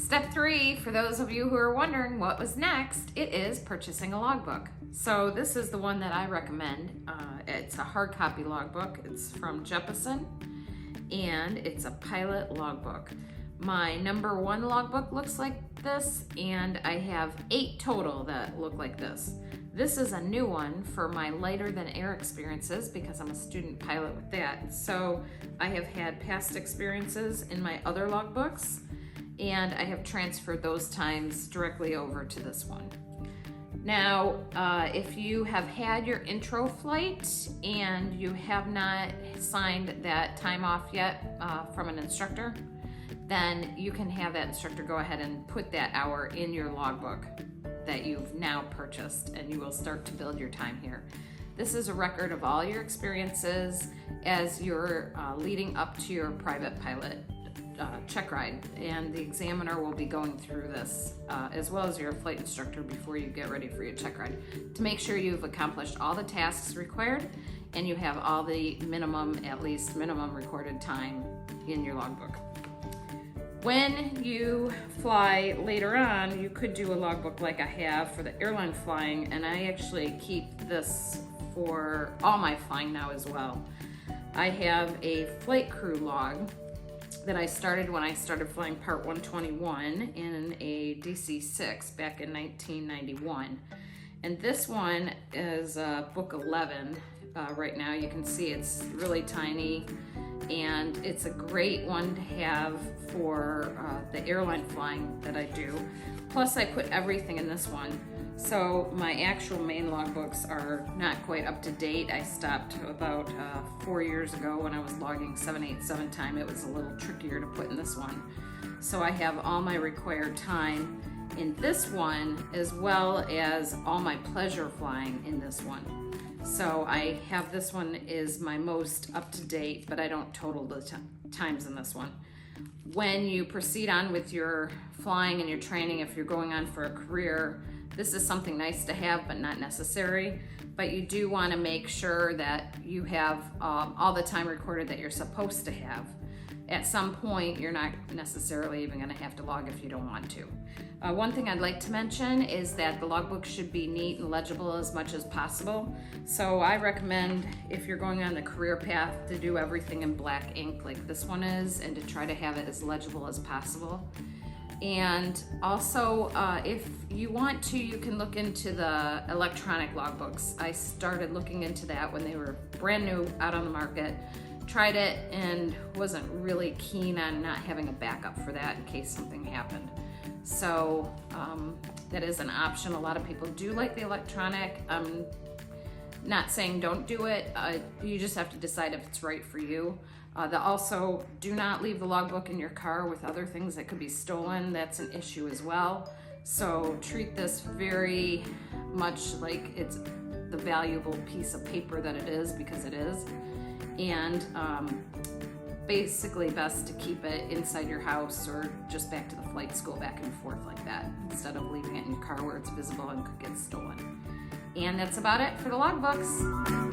Step 3, for those of you who are wondering what was next, it is purchasing a logbook. So this is the one that I recommend. It's a hard copy logbook. It's from Jeppesen, and it's a pilot logbook. My number 1 logbook looks like this, and I have 8 total that look like this. This is a new one for my lighter than air experiences because I'm a student pilot with that. So I have had past experiences in my other logbooks, and I have transferred those times directly over to this one. Now, if you have had your intro flight and you have not signed that time off yet from an instructor, then you can have that instructor go ahead and put that hour in your logbook that you've now purchased, and you will start to build your time here. This is a record of all your experiences as you're leading up to your private pilot check ride, and the examiner will be going through this as well as your flight instructor before you get ready for your check ride to make sure you've accomplished all the tasks required and you have all the at least minimum recorded time in your logbook. When you fly later on, you could do a logbook like I have for the airline flying, and I actually keep this for all my flying now as well. I have a flight crew log that I started when I started flying Part 121 in a DC-6 back in 1991. And this one is book 11 right now. You can see it's really tiny, and it's a great one to have for the airline flying that I do. Plus I put everything in this one. So my actual main logbooks are not quite up to date. I stopped about 4 years ago when I was logging 787 time. It was a little trickier to put in this one. So I have all my required time in this one, as well as all my pleasure flying in this one. So I have this one is my most up to date, but I don't total the times in this one. When you proceed on with your flying and your training, if you're going on for a career, this is something nice to have, but not necessary. But you do want to make sure that you have all the time recorded that you're supposed to have. At some point, you're not necessarily even going to have to log if you don't want to. One thing I'd like to mention is that the logbook should be neat and legible as much as possible. So I recommend, if you're going on the career path, to do everything in black ink like this one is, and to try to have it as legible as possible. And also, if you want to, you can look into the electronic logbooks. I started looking into that when they were brand new out on the market. Tried it and wasn't really keen on not having a backup for that in case something happened. So that is an option. A lot of people do like the electronic. I'm not saying don't do it. You just have to decide if it's right for you. Also, do not leave the logbook in your car with other things that could be stolen. That's an issue as well. So treat this very much like it's the valuable piece of paper that it is, because it is. And basically best to keep it inside your house or just back to the flight school back and forth like that, instead of leaving it in your car where it's visible and could get stolen. And that's about it for the logbooks.